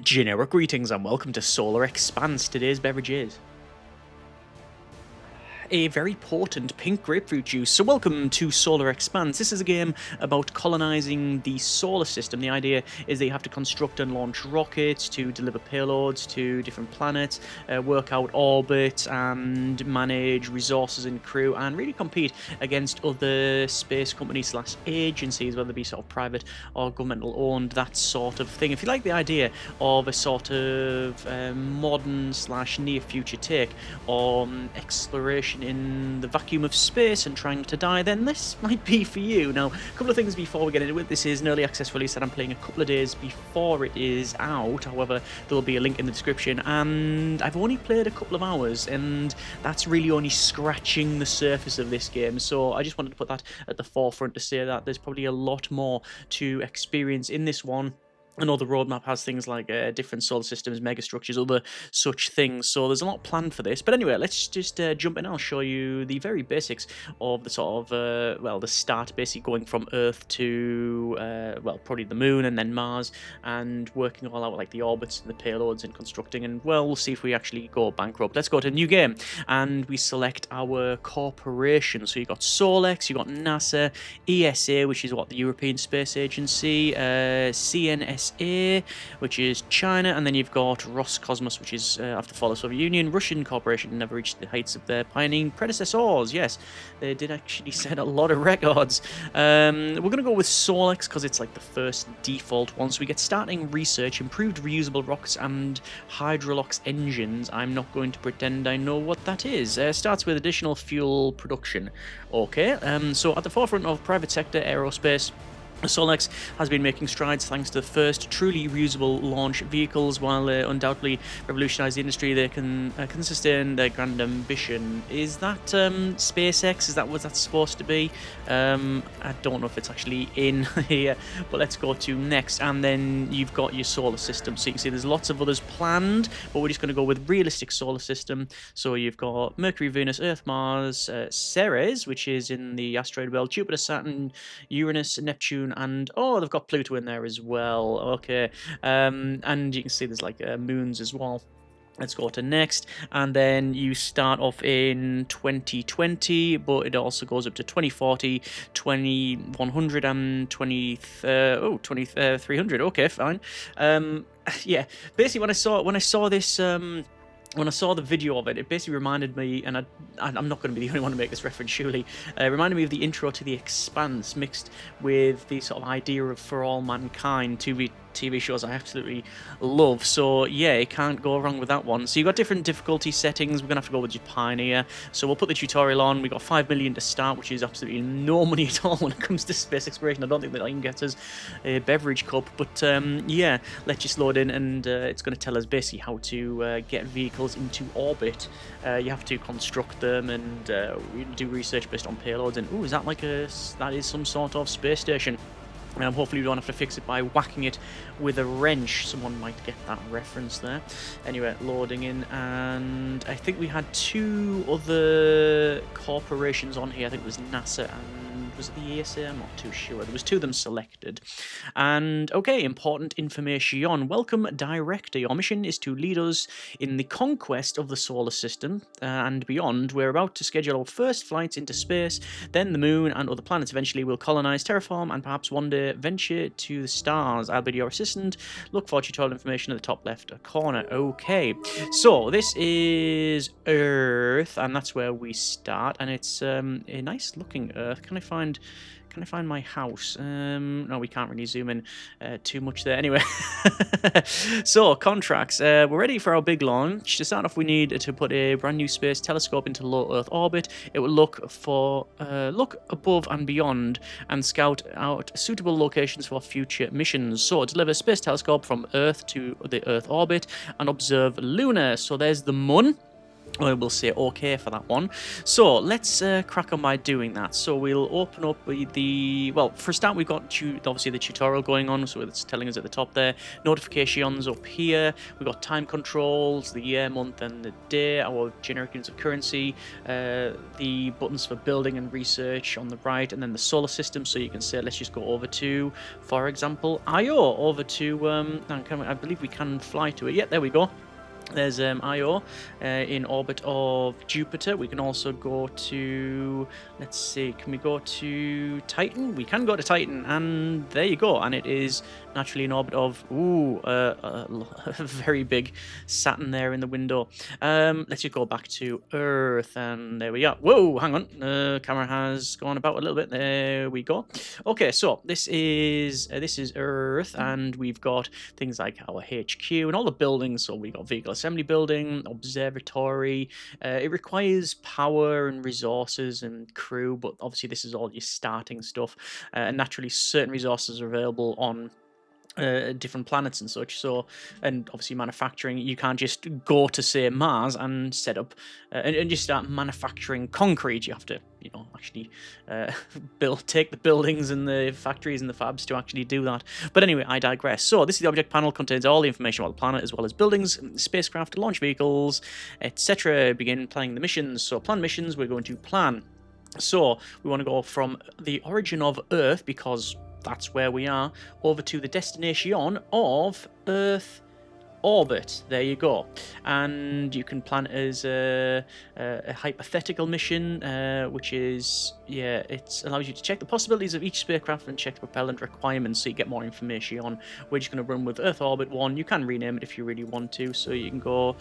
Generic greetings and welcome to Solar Expanse. Today's beverage is a very potent pink grapefruit juice. So welcome to Solar Expanse. This is a game about colonizing the solar system. The idea is that you have to construct and launch rockets to deliver payloads to different planets, work out orbits and manage resources and crew, and really compete against other space companies / agencies, whether they be sort of private or governmental owned, that sort of thing. If you like the idea of a sort of modern / near future take on exploration in the vacuum of space and trying to die, then this might be for you. Now, a couple of things before we get into it. This is an early access release that I'm playing a couple of days before it is out. However, there'll be a link in the description, and I've only played a couple of hours, and that's really only scratching the surface of this game. So I just wanted to put that at the forefront to say that there's probably a lot more to experience in this one. I know the roadmap has things like different solar systems, megastructures, other such things, so there's a lot planned for this. But anyway, let's just jump in. I'll show you the very basics of the sort of, well, the start, basically going from Earth to, well, probably the Moon and then Mars, and working all out like the orbits and the payloads and constructing, and, well, we'll see if we actually go bankrupt. Let's go to a new game, and we select our corporation. So you've got Solex, you've got NASA, ESA, which is what, the European Space Agency, CNS, which is China, and then you've got Roscosmos, which is after the fall of the Soviet Union. Russian corporation never reached the heights of their pioneering predecessors. Yes, they did actually set a lot of records. We're going to go with Solex because it's like the first default one. So we get starting research, improved reusable rockets and hydrolox engines. I'm not going to pretend I know what that is. Starts with additional fuel production. Okay, so at the forefront of private sector aerospace, Solex has been making strides thanks to the first truly reusable launch vehicles. While they undoubtedly revolutionise the industry, they can sustain their grand ambition. Is that SpaceX? Is that what that's supposed to be? I don't know if it's actually in here, but let's go to next. And then you've got your solar system. So you can see there's lots of others planned, but we're just going to go with realistic solar system. So you've got Mercury, Venus, Earth, Mars, Ceres, which is in the asteroid belt, Jupiter, Saturn, Uranus, Neptune, and oh, they've got Pluto in there as well. Okay, and you can see there's like moons as well. Let's go to next, and then you start off in 2020, but it also goes up to 2040, 2100, and 2300. Okay, fine. Yeah, basically when I saw this. When I saw the video of it, it basically reminded me, and I'm not going to be the only one to make this reference, surely, it reminded me of the intro to The Expanse, mixed with the sort of idea of For All Mankind, TV shows I absolutely love. So yeah, you can't go wrong with that one. So you've got different difficulty settings. We're going to have to go with your Pioneer. So we'll put the tutorial on. We've got 5 million to start, which is absolutely no money at all when it comes to space exploration. I don't think that even gets us a beverage cup. But yeah, let's just load in, and it's going to tell us basically how to get vehicles into orbit. You have to construct them and do research based on payloads. And ooh, is that like that is some sort of space station. Hopefully we don't have to fix it by whacking it with a wrench. Someone might get that reference there. Anyway, loading in, and I think we had 2 other corporations on here. I think it was NASA and was it the ESA? I'm not too sure. There was 2 of them selected. And okay, important information. Welcome, Director. Your mission is to lead us in the conquest of the solar system and beyond. We're about to schedule our first flights into space, then the moon and other planets. Eventually we'll colonize, terraform, and perhaps one day venture to the stars. I'll be your assistant. Look for tutorial information at the top left corner. Okay, so this is Earth, and that's where we start, and it's a nice looking Earth. Can I find my house? No, we can't really zoom in too much there. Anyway, so contracts. We're ready for our big launch. To start off, we need to put a brand new space telescope into low Earth orbit. It will look above and beyond and scout out suitable locations for future missions. So deliver space telescope from Earth to the Earth orbit and observe Lunar. So there's the Moon. We'll say okay for that one. So let's crack on by doing that. So we'll open up with the, well, for a start, we've got obviously the tutorial going on, so it's telling us at the top there. Notifications up here. We've got time controls, the year, month, and the day, our generic units of currency, the buttons for building and research on the right, and then the solar system. So you can say, let's just go over to, for example, Io, over to, I believe we can fly to it. Yeah, there we go. There's Io in orbit of Jupiter. We can also go to, let's see, can we go to Titan? We can go to Titan, and there you go. And it is naturally in orbit of, a very big Saturn there in the window. Let's just go back to Earth, and there we are. Whoa, hang on. Camera has gone about a little bit. There we go. Okay, so this is Earth, and we've got things like our HQ and all the buildings. So we got vehicle assembly building, observatory. It requires power and resources and crew, but obviously this is all your starting stuff. And naturally, certain resources are available on different planets and such. So, and obviously manufacturing, you can't just go to say Mars and set up and just start manufacturing concrete. You have to, actually take the buildings and the factories and the fabs to actually do that. But anyway, I digress. So this is the object panel, contains all the information about the planet as well as buildings, spacecraft, launch vehicles, etc. Begin planning the missions. So plan missions, we're going to plan. So we want to go from the origin of Earth, because that's where we are, over to the destination of Earth orbit. There you go. And you can plan as a hypothetical mission, which is, it allows you to check the possibilities of each spacecraft and check the propellant requirements, so you get more information on. We're just going to run with Earth orbit 1. You can rename it if you really want to, so you can go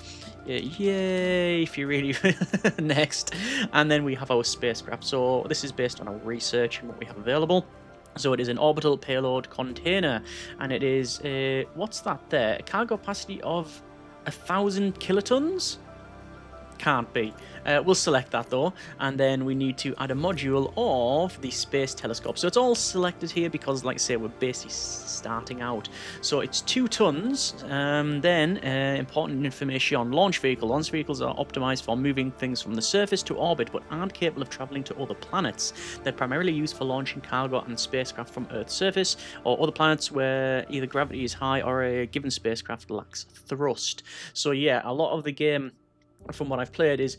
yay if you really next. And then we have our spacecraft. So this is based on our research and what we have available. So it is an orbital payload container, and it is what's that there? A cargo capacity of 1,000 kilotons? Can't be. We'll select that though, and then we need to add a module of the space telescope. So it's all selected here because, like I say, we're basically starting out. So it's 2 tons. Then important information on launch vehicle. Launch vehicles are optimized for moving things from the surface to orbit, but aren't capable of traveling to other planets. They're primarily used for launching cargo and spacecraft from Earth's surface or other planets where either gravity is high or a given spacecraft lacks thrust. So yeah, a lot of the game, from what I've played, is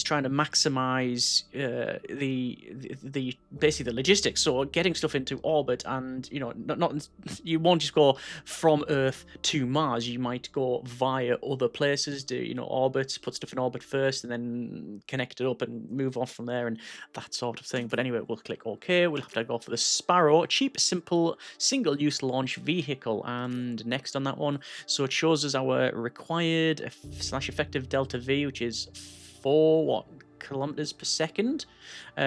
trying to maximize the basically the logistics. So getting stuff into orbit, and not you won't just go from Earth to Mars. You might go via other places, do orbits, put stuff in orbit first, and then connect it up and move on from there, and that sort of thing. But anyway, we'll click OK. We'll have to go for the Sparrow, cheap, simple, single-use launch vehicle, and next on that one. So it shows us our required / effective delta V, which is 4 kilometers per second.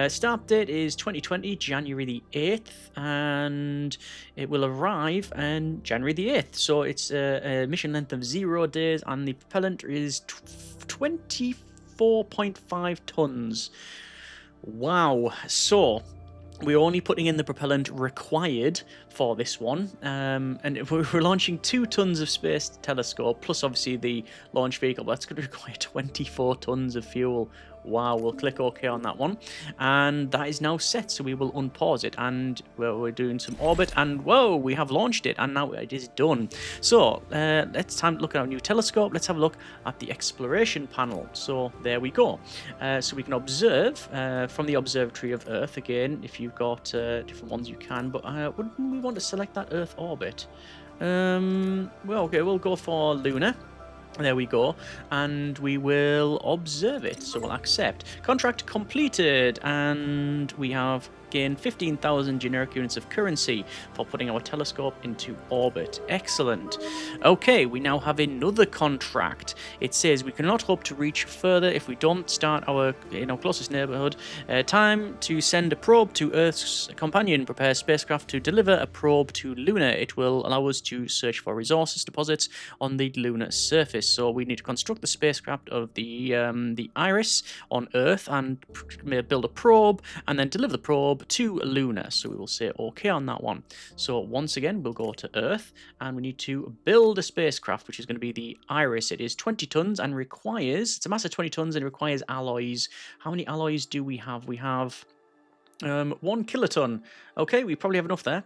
Start date is 2020, January the 8th, and it will arrive on January the 8th. So it's a mission length of 0 days, and the propellant is 24.5 tons. Wow. So we're only putting in the propellant required for this one, and we're launching 2 tons of space telescope, plus obviously the launch vehicle. That's going to require 24 tons of fuel. Wow, we'll click OK on that one, and that is now set. So we will unpause it, and we're doing some orbit, and whoa, we have launched it, and now it is done. So let's time to look at our new telescope. Let's have a look at the exploration panel. So there we go. So we can observe from the observatory of Earth. Again, if you've got different ones, you can, but wouldn't we want to select that Earth orbit? Well, okay, we'll go for Lunar. There we go, and we will observe it. So we'll accept. Contract completed, and we have gained 15,000 generic units of currency for putting our telescope into orbit. Excellent. Okay, we now have another contract. It says we cannot hope to reach further if we don't start our closest neighborhood. Time to send a probe to Earth's companion. Prepare spacecraft to deliver a probe to Lunar. It will allow us to search for resources deposits on the lunar surface. So we need to construct the spacecraft of the Iris on Earth and build a probe, and then deliver the probe probe to Lunar. So we will say OK on that one. So once again, we'll go to Earth, and we need to build a spacecraft, which is going to be the Iris. It is 20 tons and requires, it's a mass of 20 tons and requires alloys. How many alloys do we have? We have 1 kiloton. Okay, we probably have enough there.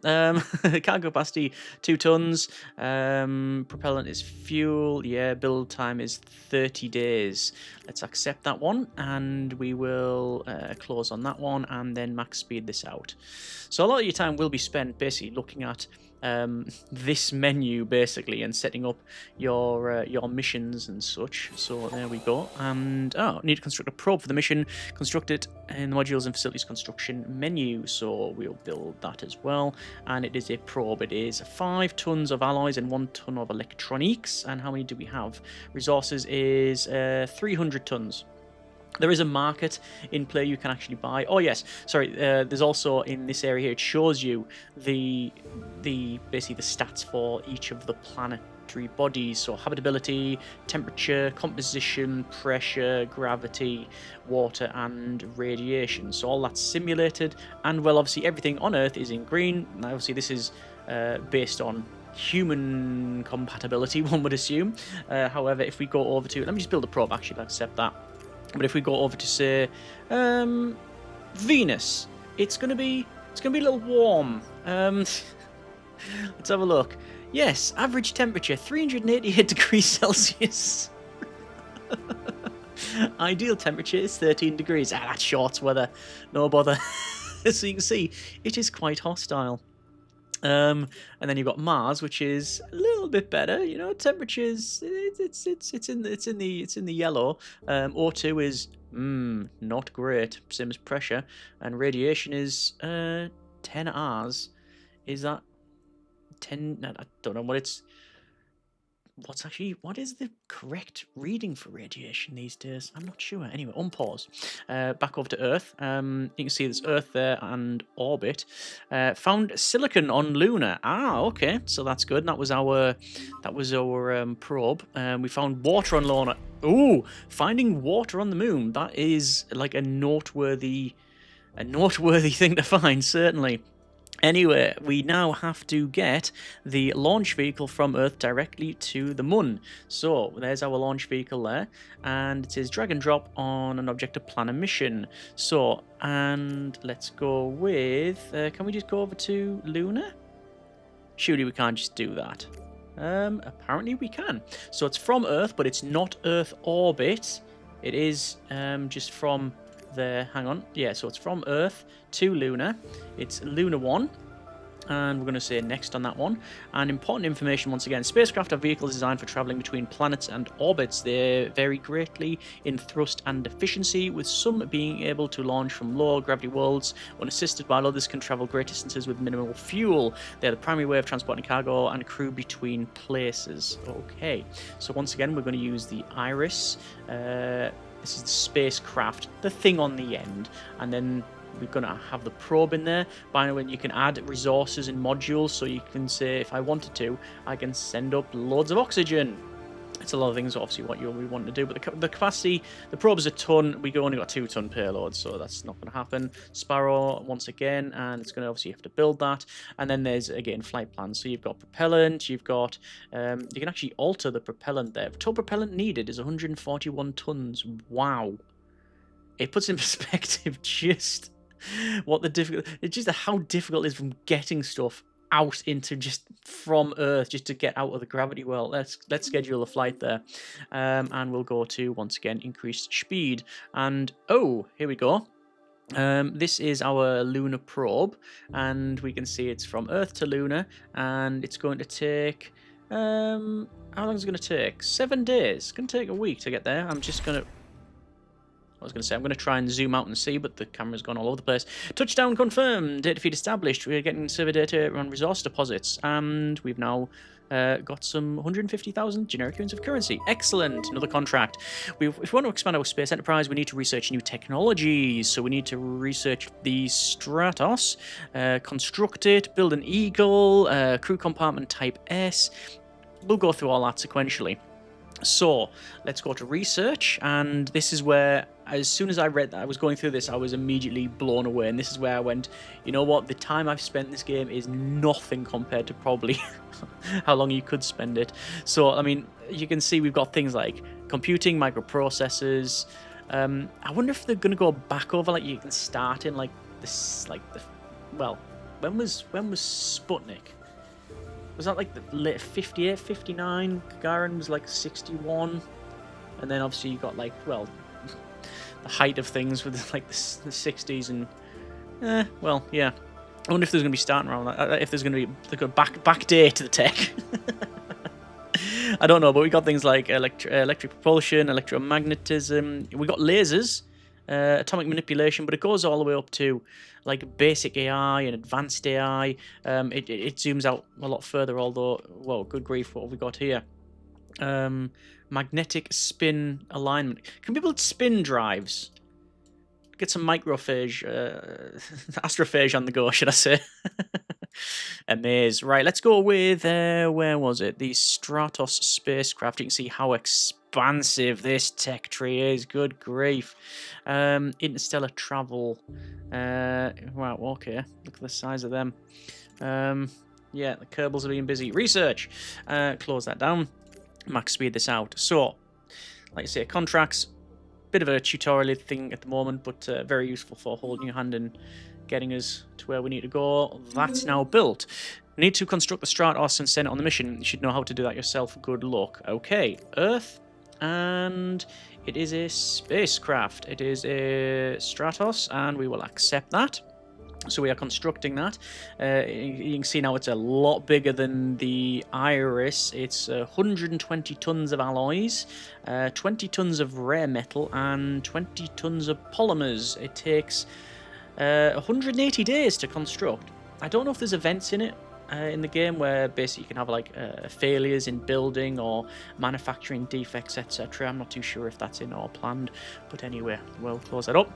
Cargo capacity 2 tons. Propellant is fuel. Yeah, build time is 30 days. Let's accept that one, and we will close on that one, and then max speed this out. So a lot of your time will be spent basically looking at this menu basically and setting up your missions and such. So there we go. And need to construct a probe for the mission. Construct it in the modules and facilities construction menu. So we'll build that as well. And it is a probe. It is 5 tons of alloys and 1 ton of electronics. And how many do we have? Resources is 300 tons. There is a market in play you can actually buy. Oh yes, sorry. There's also in this area here, it shows you the basically the stats for each of the planetary bodies. So habitability, temperature, composition, pressure, gravity, water, and radiation. So all that's simulated, and well, obviously everything on Earth is in green. Now, obviously this is based on human compatibility, one would assume. However, if we go over to, let me just build a probe. Actually, I'll accept that. But if we go over to say Venus, it's gonna be a little warm. Let's have a look. Yes, average temperature 388 degrees Celsius. Ideal temperature is 13 degrees. That's short weather, no bother. So you can see it is quite hostile. And then you've got Mars, which is a little bit better. You know, temperatures it's in the yellow. O2 is not great, same as pressure, and radiation is 10 Rs. Is that 10? I don't know what it's. What is the correct reading for radiation these days? I'm not sure. Anyway, unpause. Back over to Earth. You can see there's Earth there and orbit. Found silicon on Lunar. Okay, so that's good. That was our probe. We found water on Lunar. Ooh, finding water on the moon. That is like a noteworthy thing to find, certainly. Anyway, we now have to get the launch vehicle from Earth directly to the Moon. So there's our launch vehicle there, and it says drag and drop on an objective planner mission. So, and let's go with, can we just go over to Lunar? Surely we can't just do that. Apparently we can. So it's from Earth, but it's not Earth orbit. It is just from there. Hang on. Yeah, so it's from Earth to Lunar. It's Lunar 1. And we're going to say next on that one. And important information once again. Spacecraft are vehicles designed for traveling between planets and orbits. They vary greatly in thrust and efficiency, with some being able to launch from low gravity worlds unassisted, while others can travel great distances with minimal fuel. They're the primary way of transporting cargo and crew between places. Okay, so once again, we're going to use the Iris. This is the spacecraft, the thing on the end, and then we're going to have the probe in there. By the way, you can add resources and modules, so you can say, if I wanted to, I can send up loads of oxygen. It's a lot of things, obviously, what we want to do, but the capacity, the probe is a ton. We only got 2-ton payload, so that's not going to happen. Sparrow, once again, and it's going to obviously have to build that. And then there's, again, flight plans. So you've got propellant, you've got, you can actually alter the propellant there. Total propellant needed is 141 tons. Wow. It puts in perspective just what the difficult, it's just how difficult it is from getting stuff out into just from Earth, just to get out of the gravity well. Let's schedule a flight there, and we'll go to, once again, increased speed. And here we go. This is our lunar probe, and we can see it's from Earth to Lunar, and it's going to take how long is it going to take? 7 days. It's going to take a week to get there. I'm going to try and zoom out and see, but the camera's gone all over the place. Touchdown confirmed. Data feed established. We're getting server data on resource deposits, and we've now got some 150,000 generic units of currency. Excellent. Another contract. If we want to expand our space enterprise, we need to research new technologies. So we need to research the Stratos, construct it, build an Eagle, crew compartment type S. We'll go through all that sequentially. So let's go to research, and this is where, as soon as I read that, I was going through this, I was immediately blown away, and this is where I went, you know what, the time I've spent in this game is nothing compared to probably how long you could spend it. So, I mean, you can see we've got things like computing, microprocessors. I wonder if they're going to go back over, like, you can start in, like, this, like, well, when was Sputnik? Was that like the late 58, 59? Gagarin was like 61. And then obviously you got like, well, the height of things with like the 60s and, well, yeah. I wonder if there's going to be starting around that, if there's going to be like a backdate to the tech. I don't know, but we got things like electric propulsion, electromagnetism. We got lasers, atomic manipulation, but it goes all the way up to like basic AI and advanced AI. It zooms out a lot further, although, well, good grief, what have we got here? Magnetic spin alignment. Can we build spin drives? Get some microphage, astrophage on the go, should I say? Amaze. Right, let's go with, where was it? The Stratos spacecraft. You can see how expansive this tech tree is. Good grief. Interstellar travel. Wow, okay. Look at the size of them. Yeah, the Kerbals are being busy. Research. Close that down. Max speed this out. So, like I say, contracts. Bit of a tutorial thing at the moment, but very useful for holding your hand and getting us to where we need to go. That's now built. Need to construct the Stratos and send it on the mission. You should know how to do that yourself. Good luck. Okay, Earth, and it is a spacecraft. It is a Stratos, and we will accept that. So we are constructing that. You can see now it's a lot bigger than the Iris. It's 120 tons of alloys, 20 tons of rare metal, and 20 tons of polymers. It takes 180 days to construct. I don't know if there's events in it in the game where basically you can have like failures in building or manufacturing defects, etc. I'm not too sure if that's in or planned, but anyway, we'll close that up.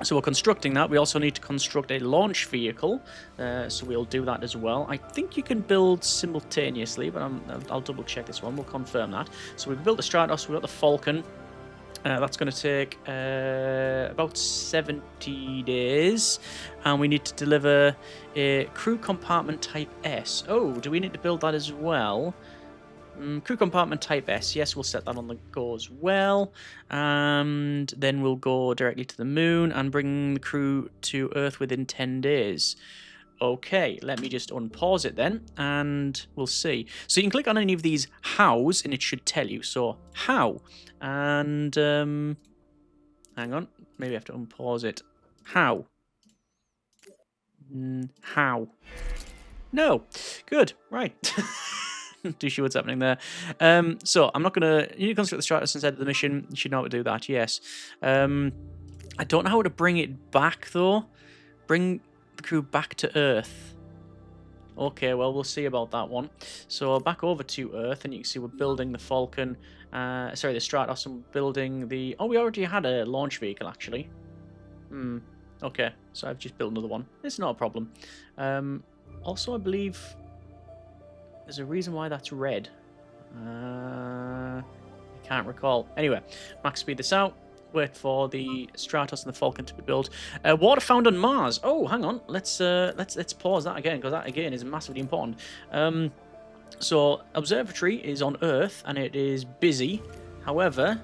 So we're constructing that. We also need to construct a launch vehicle, so we'll do that as well. I think you can build simultaneously, but I'll double check this one. We'll confirm that. So we've built the Stratos, we've got the Falcon. That's going to take about 70 days, and we need to deliver a crew compartment type S. Oh, do we need to build that as well? Crew compartment type S, yes, we'll set that on the go as well, and then we'll go directly to the moon and bring the crew to Earth within 10 days. Okay, let me just unpause it then, and we'll see. So you can click on any of these hows, and it should tell you. So, how? And, hang on, maybe I have to unpause it. How? How? No. Good, right. Too sure what's happening there. So I'm not gonna. You need to construct the Stratos instead of the mission. You should know how to do that. Yes. I don't know how to bring it back though. Bring the crew back to Earth. Okay, well we'll see about that one. So back over to Earth, and you can see we're building the Falcon. Sorry, the Stratos, and we're building the. Oh, we already had a launch vehicle actually. Okay, so I've just built another one. It's not a problem. Also, I believe. There's a reason why that's red. I can't recall. Anyway, max speed this out. Wait for the Stratos and the Falcon to be built. Water found on Mars. Oh, hang on. Let's pause that again, because that again is massively important. So observatory is on Earth and it is busy. However,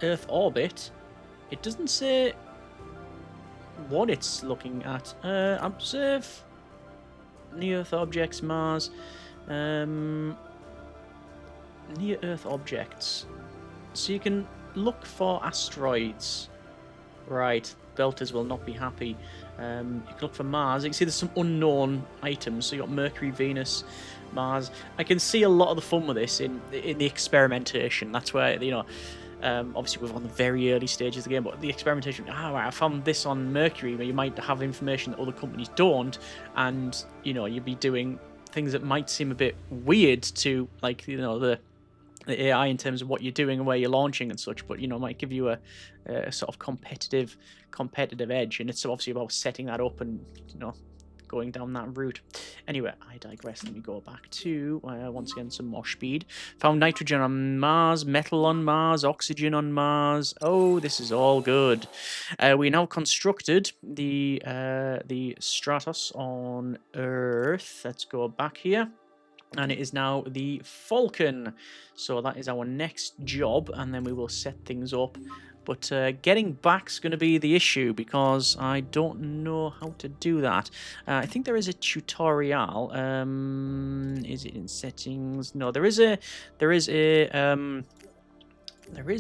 Earth orbit. It doesn't say what it's looking at. Observe. Near-Earth objects, Mars. Near-Earth objects. So you can look for asteroids. Right, Belters will not be happy. You can look for Mars. You can see there's some unknown items. So you got Mercury, Venus, Mars. I can see a lot of the fun with this in the experimentation. That's where, you know, obviously we're on the very early stages of the game, but the experimentation, right, I found this on Mercury, where you might have information that other companies don't, and, you know, you'd be doing things that might seem a bit weird to, like, you know, the AI in terms of what you're doing and where you're launching and such, but, you know, might give you a sort of competitive edge, and it's obviously about setting that up and, you know, going down that route. Anyway, I digress. Let me go back to, once again, some more speed. Found nitrogen on Mars, metal on Mars, oxygen on Mars. Oh, this is all good. We now constructed the Stratos on Earth. Let's go back here. And it is now the Falcon. So that is our next job, and then we will set things up. But getting back's going to be the issue because I don't know how to do that. I think there is a tutorial. Is it in settings? No, there is,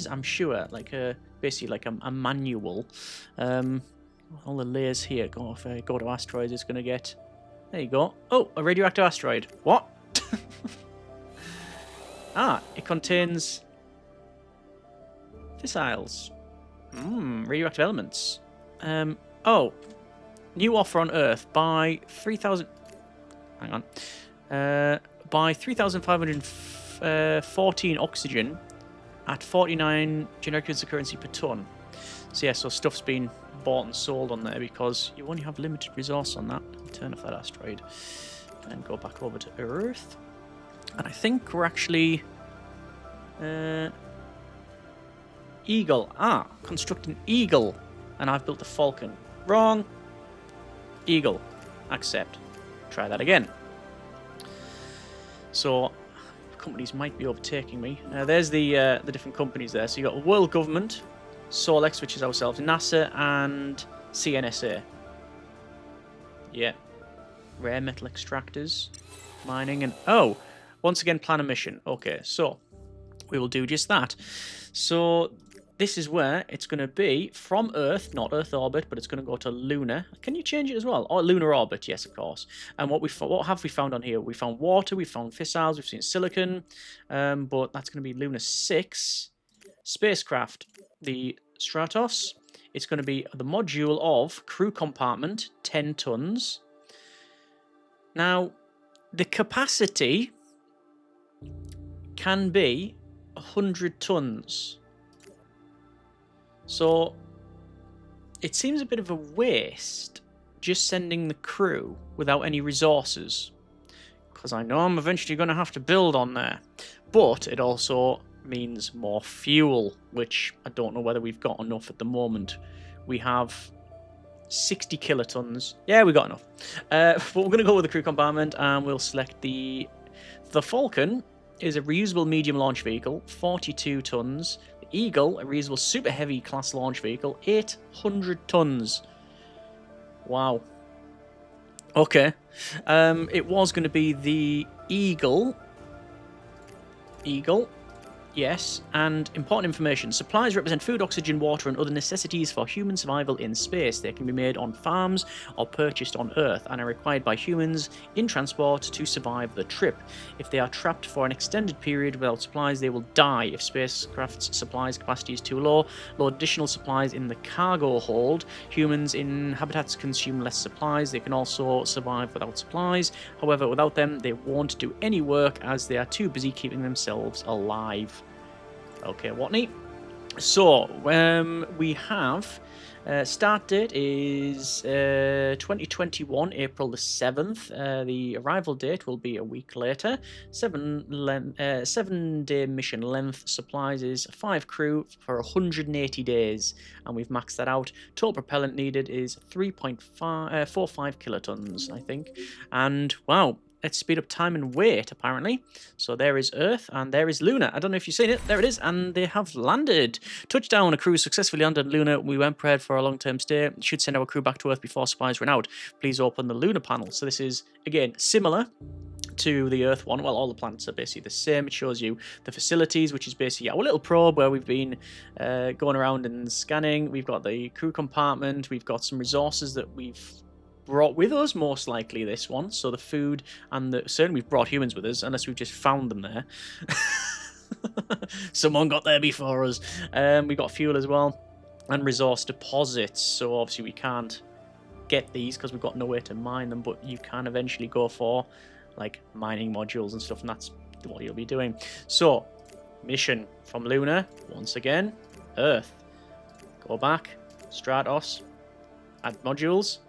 I'm sure, like basically like a manual. All the layers here. If I go to asteroids, it's going to get. There you go. Oh, a radioactive asteroid. What? It contains fissiles. Radioactive elements. New offer on Earth. Buy 3,000. Hang on. Buy 3,514 oxygen at 49 generic units of currency per ton. So yeah, so stuff's been bought and sold on there because you only have limited resource on that. I'll turn off that asteroid and go back over to Earth. And I think we're actually Eagle. Construct an Eagle. And I've built the Falcon. Wrong. Eagle. Accept. Try that again. So companies might be overtaking me. There's the different companies there. So you got World Government, Solex, which is ourselves, NASA, and CNSA. Yeah. Rare metal extractors, mining, and once again, plan a mission. Okay, so we will do just that. So this is where it's going to be from Earth, not Earth orbit, but it's going to go to Lunar. Can you change it as well? Or Lunar orbit, yes, of course. And what have we found on here? We found water, we found fissiles, we've seen silicon, but that's going to be Lunar 6. Spacecraft, the Stratos. It's going to be the module of crew compartment, 10 tons. Now, the capacity can be 100 tons. So it seems a bit of a waste just sending the crew without any resources, because I know I'm eventually going to have to build on there. But it also means more fuel, which I don't know whether we've got enough at the moment. We have 60 kilotons. Yeah, we got enough. But we're going to go with the crew compartment, and we'll select the Falcon. Is a reusable medium launch vehicle, 42 tons. The Eagle, a reusable super heavy class launch vehicle, 800 tons. Wow. Okay. It was going to be the Eagle. Yes, and important information. Supplies represent food, oxygen, water, and other necessities for human survival in space. They can be made on farms or purchased on Earth and are required by humans in transport to survive the trip. If they are trapped for an extended period without supplies, they will die. If spacecraft's supplies capacity is too low, load additional supplies in the cargo hold. Humans in habitats consume less supplies. They can also survive without supplies. However, without them, they won't do any work as they are too busy keeping themselves alive. Okay, Watney. So, we have start date is 2021, April the 7th. The arrival date will be a week later. 7-day mission length. Supplies is 5 crew for 180 days, and we've maxed that out. Total propellant needed is 3.45 kilotons, I think. And wow. Let's speed up time and weight, apparently. So there is Earth, and there is Lunar. I don't know if you've seen it. There it is, and they have landed. Touchdown, a crew successfully landed on Lunar. We weren't prepared for a long-term stay. Should send our crew back to Earth before supplies run out. Please open the Lunar panel. So this is, again, similar to the Earth one. Well, all the planets are basically the same. It shows you the facilities, which is basically our little probe where we've been going around and scanning. We've got the crew compartment. We've got some resources that we've brought with us, most likely this one. So the food and certainly we've brought humans with us, unless we've just found them there. Someone got there before us. We've got fuel as well, and resource deposits. So obviously we can't get these because we've got nowhere to mine them, but you can eventually go for like mining modules and stuff, and that's what you'll be doing. So mission from Lunar, once again, Earth. Go back, Stratos, add modules.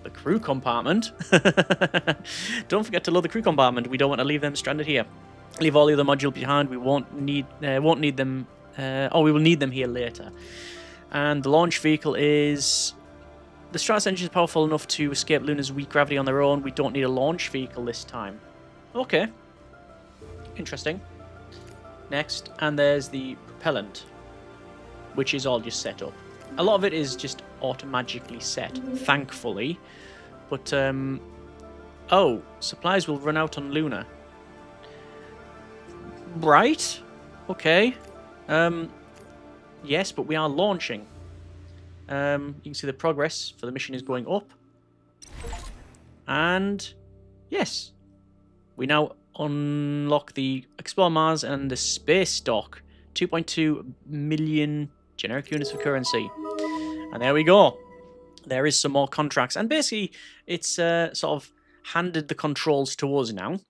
the crew compartment. Don't forget to load the crew compartment. We don't want to leave them stranded here. Leave all the other modules behind. We won't need them. We will need them here later. And the launch vehicle is... The Stratus engine is powerful enough to escape Lunar's weak gravity on their own. We don't need a launch vehicle this time. Okay. Interesting. Next, and there's the propellant, which is all just set up. A lot of it is just automatically set, thankfully. But, oh, supplies will run out on Lunar. Right. Okay. Yes, but we are launching. You can see the progress for the mission is going up. And, yes. We now unlock the Explore Mars and the Space Dock. 2.2 million generic units of currency. And there we go. There is some more contracts. And basically, it's sort of handed the controls to us now.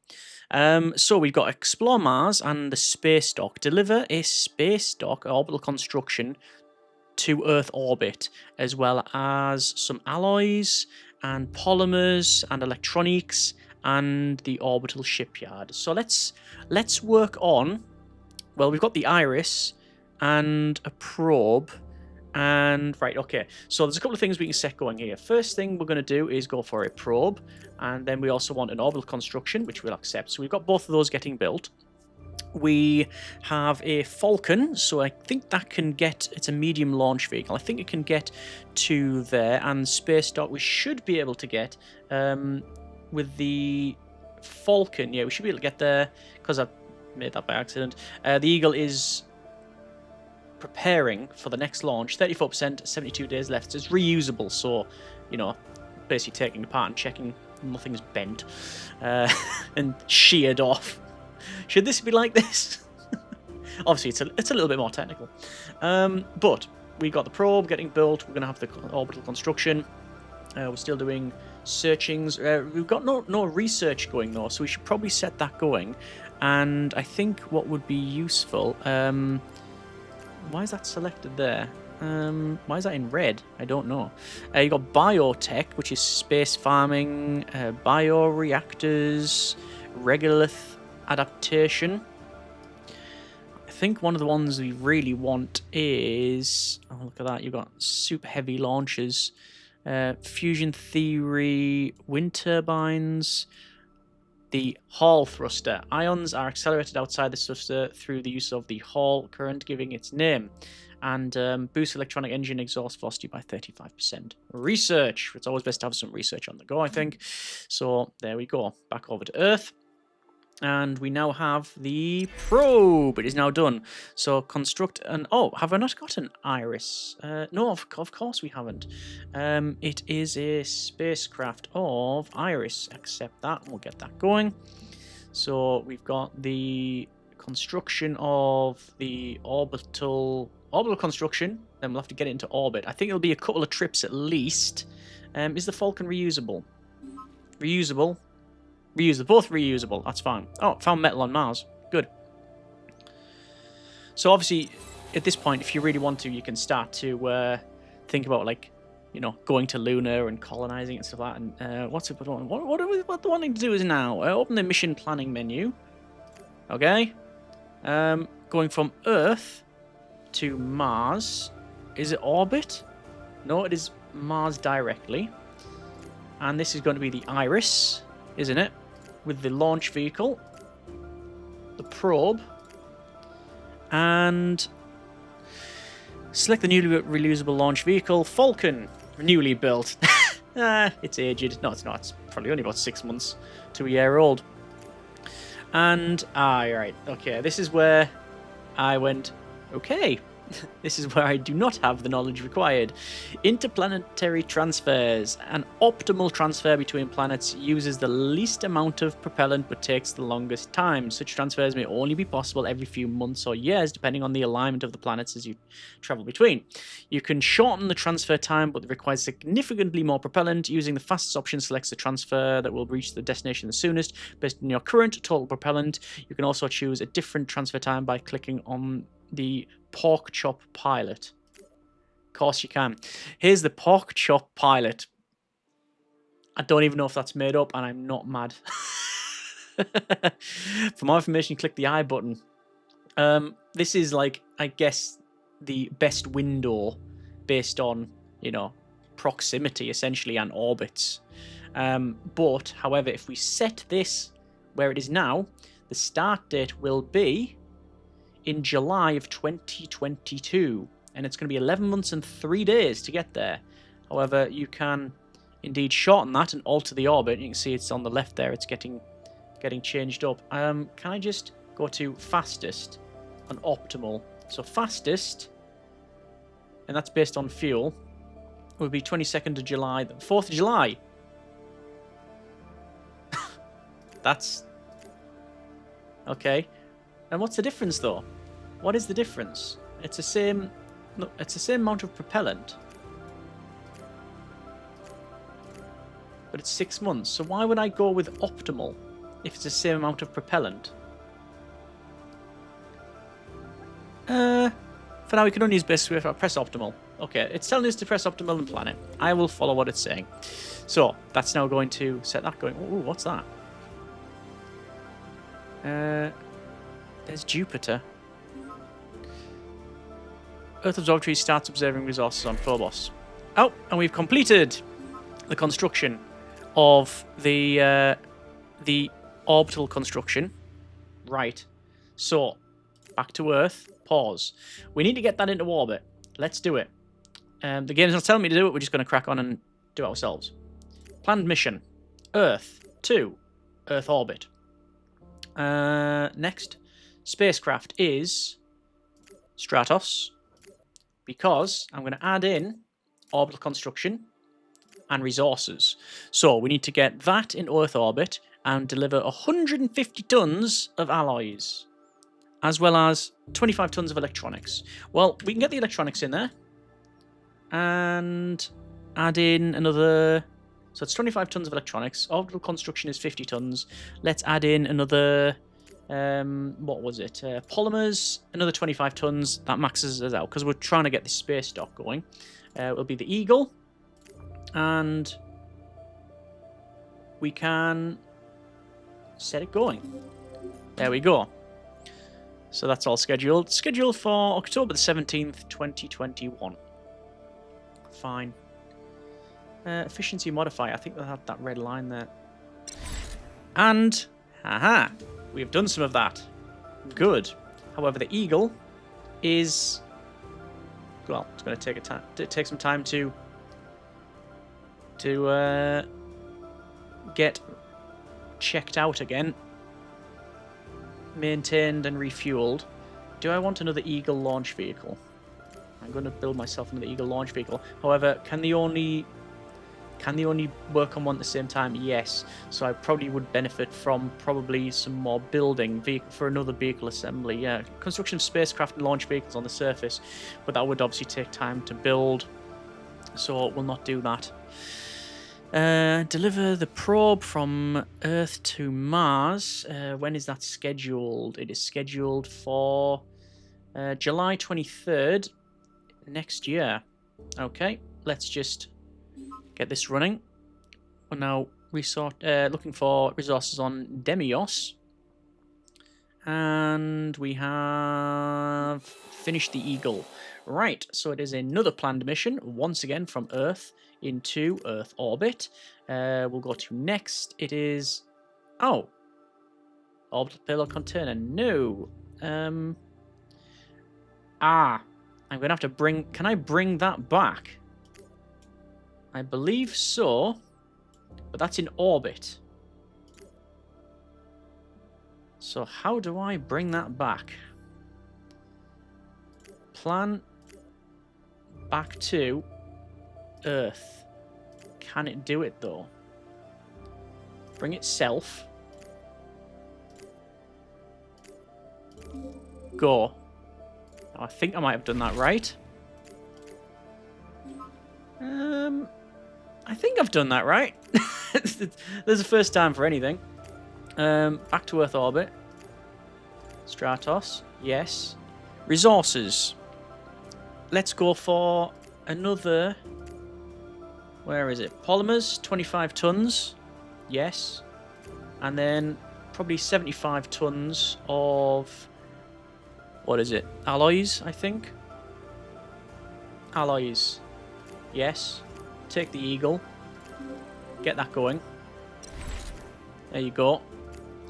So we've got Explore Mars and the Space Dock. Deliver a Space Dock orbital construction to Earth orbit, as well as some alloys and polymers and electronics and the orbital shipyard. So let's work on... Well, we've got the Iris and a probe. And, right, okay. So there's a couple of things we can set going here. First thing we're going to do is go for a probe. And then we also want an orbital construction, which we'll accept. So we've got both of those getting built. We have a Falcon. So I think that can get... It's a medium launch vehicle. I think it can get to there. And Space Dock we should be able to get with the Falcon. Yeah, we should be able to get there because I made that by accident. The Eagle is... preparing for the next launch. 34%, 72 days left. It's reusable, so, you know, basically taking it apart and checking nothing's bent and sheared off. Should this be like this? Obviously, it's a little bit more technical. But we got the probe getting built. We're going to have the orbital construction. We're still doing searchings. We've got no research going, though, so we should probably set that going. And I think what would be useful... why is that selected there? Why is that in red? I don't know. You got biotech, which is space farming, bioreactors, regolith adaptation. I think one of the ones we really want is... Oh, look at that. You've got super heavy launchers. Fusion theory, wind turbines... The Hall thruster. Ions are accelerated outside the thruster through the use of the Hall current, giving its name. And boost electronic engine exhaust velocity by 35%. Research. It's always best to have some research on the go, I think. So there we go. Back over to Earth. And we now have the probe. It is now done. So construct an... Oh, have I not got an Iris? No, of course we haven't. It is a spacecraft of Iris. Accept that. We'll get that going. So we've got the construction of the orbital construction. Then we'll have to get it into orbit. I think it'll be a couple of trips at least. Is the Falcon reusable? Reusable. Reusable, both reusable, that's fine. Oh, found metal on Mars. Good. So obviously, at this point, if you really want to, you can start to think about, like, you know, going to Lunar and colonizing and stuff like that. And what they're wanting to do is now open the mission planning menu. Okay. Going from Earth to Mars. Is it orbit? No, it is Mars directly. And this is going to be the Iris, isn't it? With the launch vehicle, the probe, and select the newly reusable launch vehicle, Falcon, newly built. It's aged. No, it's not. It's probably only about 6 months to a year old. And, right, okay, this is where I went, okay. This is where I do not have the knowledge required. Interplanetary transfers. An optimal transfer between planets uses the least amount of propellant but takes the longest time. Such transfers may only be possible every few months or years, depending on the alignment of the planets as you travel between. You can shorten the transfer time, but it requires significantly more propellant. Using the fastest option selects the transfer that will reach the destination the soonest. Based on your current total propellant, you can also choose a different transfer time by clicking on the pork chop pilot. Of course you can. Here's the pork chop pilot. I don't even know if that's made up, and I'm not mad. For more information, click the I button. This is like, I guess, the best window based on, you know, proximity essentially and orbits. But, however, if we set this where it is now, the start date will be in July of 2022, and it's going to be 11 months and 3 days to get there. However, you can indeed shorten that and alter the orbit. You can see it's on the left there. It's getting changed up. Can I just go to fastest and optimal? So fastest, and that's based on fuel, would be 22nd of July, 4th of July. That's okay. And what's the difference though? What is the difference? It's the same. Look, it's the same amount of propellant, but it's 6 months. So why would I go with optimal if it's the same amount of propellant? For now, we can only use base if I press optimal. Okay, it's telling us to press optimal and plan it. I will follow what it's saying. So that's now going to set that going. Ooh, what's that? There's Jupiter. Earth Observatory starts observing resources on Phobos. Oh, and we've completed the construction of the orbital construction. Right. So, back to Earth. Pause. We need to get that into orbit. Let's do it. The game's not telling me to do it. We're just going to crack on and do it ourselves. Planned mission. Earth to Earth orbit. Next. Spacecraft is Stratos, because I'm going to add in orbital construction and resources. So we need to get that in Earth orbit and deliver 150 tons of alloys, as well as 25 tons of electronics. Well, we can get the electronics in there and add in another. So it's 25 tons of electronics. Orbital construction is 50 tons. Let's add in another. What was it? Polymers, another 25 tons. That maxes us out because we're trying to get the space dock going. It will be the Eagle, and we can set it going. There we go. So that's all scheduled. Scheduled for October the 17th, 2021. Fine. Efficiency modifier. I think they had that red line there. And, haha, we have done some of that. Good. However, the Eagle is, well, it's going to take some time to get checked out again, maintained and refueled. Do I want another Eagle launch vehicle? I'm going to build myself another Eagle launch vehicle. However, can they only work on one at the same time? Yes. So I probably would benefit from probably some more building for another vehicle assembly. Yeah, construction of spacecraft and launch vehicles on the surface, but that would obviously take time to build, so we'll not do that. Deliver the probe from Earth to Mars. When is that scheduled? It is scheduled for July 23rd next year. Okay, let's just get this running. We're now looking for resources on Demios. And we have finished the Eagle. Right, so it is another planned mission, once again from Earth into Earth orbit. We'll go to next. It is... Oh. Orbital payload container. No. I'm going to have to bring... Can I bring that back? I believe so. But that's in orbit. So how do I bring that back? Plan back to Earth. Can it do it though? Bring itself. Go. Oh, I think I might have done that right. I think I've done that right. There's a first time for anything. Back to Earth orbit. Stratos. Yes. Resources. Let's go for another Where is it? Polymers, 25 tons. Yes. And then probably 75 tons of... What is it? Alloys, I think. Alloys. Yes. Take the Eagle. Get that going. There you go.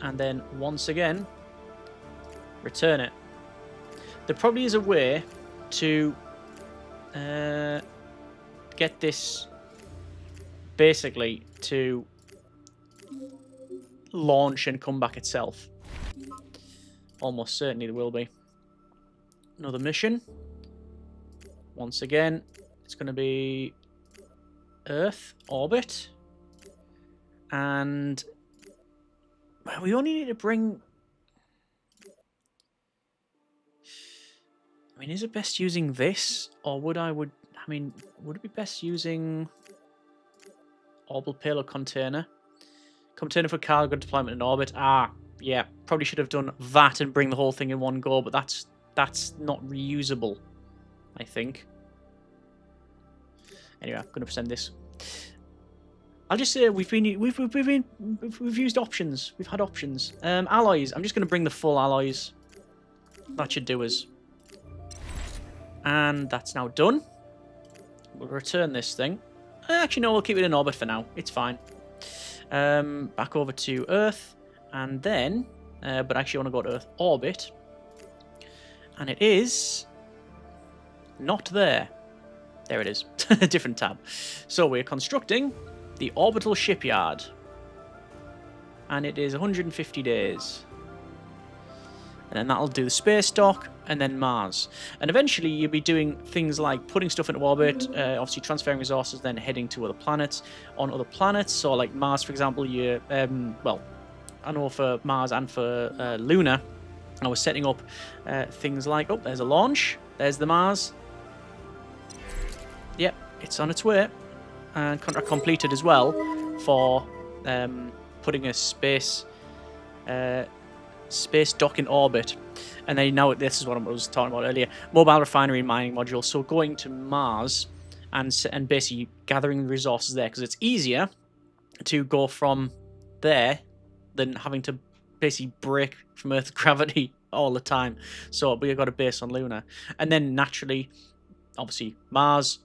And then once again, return it. There probably is a way to get this basically to launch and come back itself. Almost certainly there will be. Another mission. Once again, it's going to be Earth orbit. And well, we only need to bring... I mean, is it best using this? Or would it be best using orbital payload container? Container for cargo deployment in orbit. Ah, yeah. Probably should have done that and bring the whole thing in one go, but that's not reusable, I think. Anyway, I'm going to send this. I'll just say we've used options. We've had options. Alloys. I'm just going to bring the full alloys. That should do us. And that's now done. We'll return this thing. Actually, no, we'll keep it in orbit for now. It's fine. Back over to Earth. And then... but actually, I want to go to Earth orbit. And it is... not there. There it is. A different tab. So we're constructing the orbital shipyard. And it is 150 days. And then that'll do the space dock, and then Mars. And eventually you'll be doing things like putting stuff into orbit, obviously transferring resources, then heading to other planets. On other planets, so like Mars, for example, you well, I know for Mars and for Lunar, I was setting up things like, oh, there's a launch, there's the Mars. Yep, it's on its way. And contract completed as well for putting a space dock in orbit. And then now this is what I was talking about earlier. Mobile refinery and mining module. So going to Mars and basically gathering the resources there, because it's easier to go from there than having to basically break from Earth's gravity all the time. So we've got a base on Lunar. And then naturally, obviously, Mars,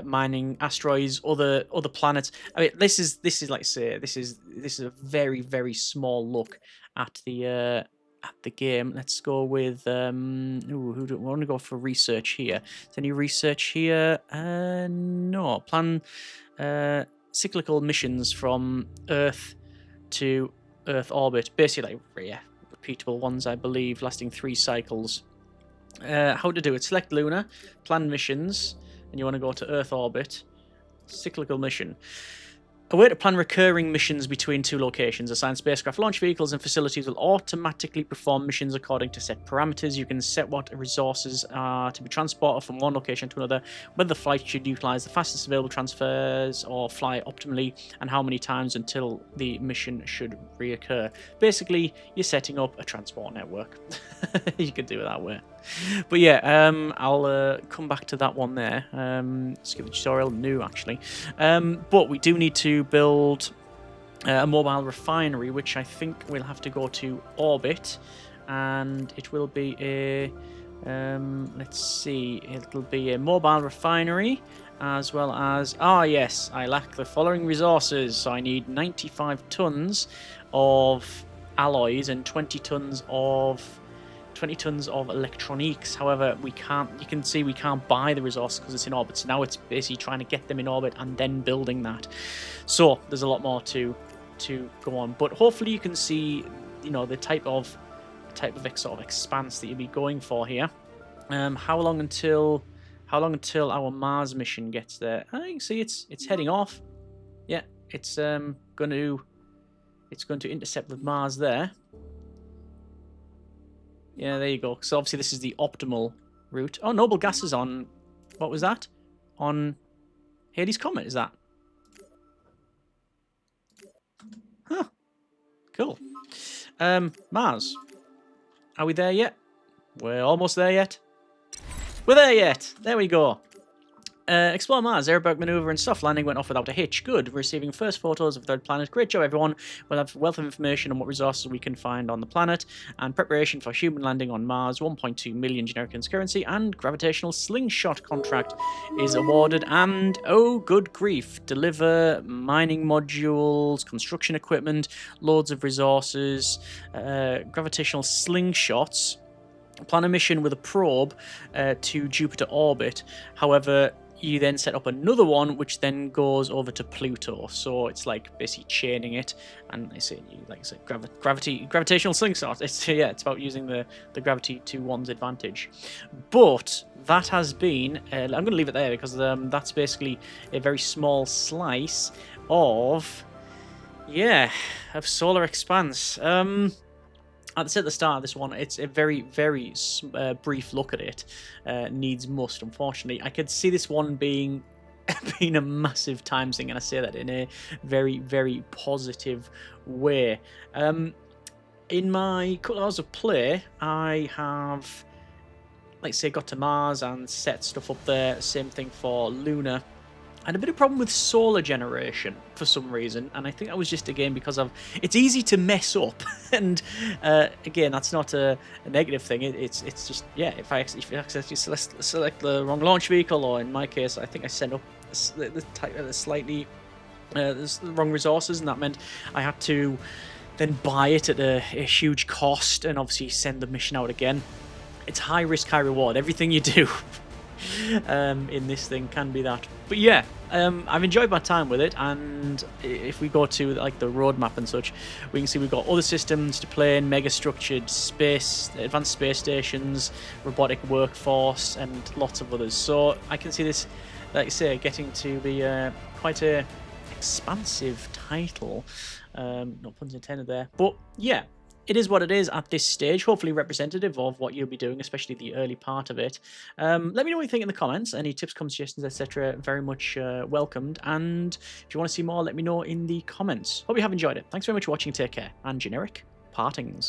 mining asteroids, other planets. I mean, this is like I say, this is a very, very small look at the game. Let's go with who do we want to go for research here? Is any research here? No. Plan cyclical missions from Earth to Earth orbit. Basically, like repeatable ones, I believe, lasting 3 cycles. How to do it? Select Lunar, plan missions, and you want to go to Earth orbit. Cyclical mission. A way to plan recurring missions between 2 locations. Assigned spacecraft launch vehicles and facilities will automatically perform missions according to set parameters. You can set what resources are to be transported from one location to another, whether the flight should utilize the fastest available transfers or fly optimally, and how many times until the mission should reoccur. Basically, you're setting up a transport network. You could do it that way. But yeah, I'll come back to that one there. Skip the tutorial. New, actually. But we do need to build a mobile refinery, which I think we'll have to go to orbit, and it will be a let's see, it'll be a mobile refinery, as well as, yes, I lack the following resources, so I need 95 tons of alloys and 20 tons of electronics. However, we can't, you can see we can't buy the resource because it's in orbit. So now it's basically trying to get them in orbit and then building that. So there's a lot more to go on. But hopefully you can see, you know, the type of sort of expanse that you'll be going for here. How long until our Mars mission gets there? I can see it's heading off. Yeah, it's going to intercept with Mars there. Yeah, there you go. So obviously this is the optimal route. Oh, noble gases on... What was that? On Halley's Comet, is that? Huh. Cool. Mars. Are we there yet? We're almost there yet. We're there yet. There we go. Explore Mars, aerobatic maneuver and soft landing went off without a hitch. Good. Receiving first photos of third planet. Great job, everyone. We'll have a wealth of information on what resources we can find on the planet and preparation for human landing on Mars. 1.2 million generic currency and gravitational slingshot contract is awarded. And oh, good grief! Deliver mining modules, construction equipment, loads of resources, gravitational slingshots. Plan a mission with a probe to Jupiter orbit. However, you then set up another one, which then goes over to Pluto. So it's like basically chaining it, and like I said, gravitational slingshot. It's about using the gravity to one's advantage. But that has been. I'm going to leave it there because that's basically a very small slice of Solar Expanse. At the start of this one, it's a very, very brief look at it. Needs must, unfortunately. I could see this one being a massive time sink, and I say that in a very, very positive way. In my couple hours of play, I have, like I say, got to Mars and set stuff up there. Same thing for Lunar. I had a bit of problem with solar generation for some reason, and I think that was just again because it's easy to mess up, and again that's not a negative thing. It's just if I accidentally select the wrong launch vehicle, or in my case I think I sent up the wrong resources, and that meant I had to then buy it at a huge cost, and obviously send the mission out again. It's high risk, high reward. Everything you do in this thing can be that. But yeah, I've enjoyed my time with it, and if we go to like the roadmap and such, we can see we've got other systems to play in, mega structured space, advanced space stations, robotic workforce, and lots of others. So I can see this, like I say, getting to be quite a expansive title. Not puns intended there, but yeah. It is what it is at this stage, hopefully representative of what you'll be doing, especially the early part of it. Let me know what you think in the comments. Any tips, suggestions, etc. very much welcomed. And if you want to see more, let me know in the comments. Hope you have enjoyed it. Thanks very much for watching. Take care. And generic partings.